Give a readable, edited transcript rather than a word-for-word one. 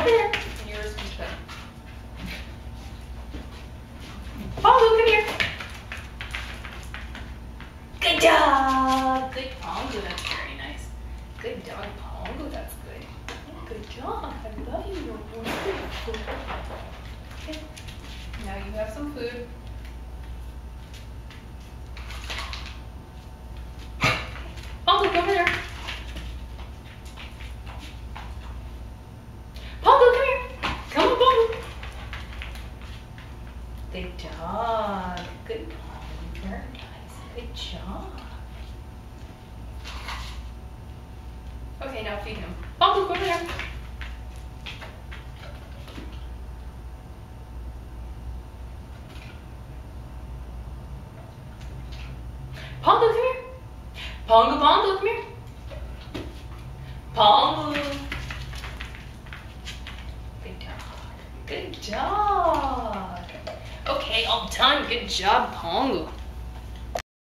over here. And yours is good. Pongo, come here. Good job. Good Pongo, that's very nice. Good dog, Pongo, that's good. Good job. I love you, little boy. Okay. Now you have some food. Pongo, come here. Pongo, come here. Come on, Pongo. Good dog. Good Pongo. Very nice. Good job. Okay, now feed him. Pongo, come here. Pongo, come here. Pongo, Pongo, come here. Pongo. Good dog. Good job. Okay, all done. Good job, Pongo.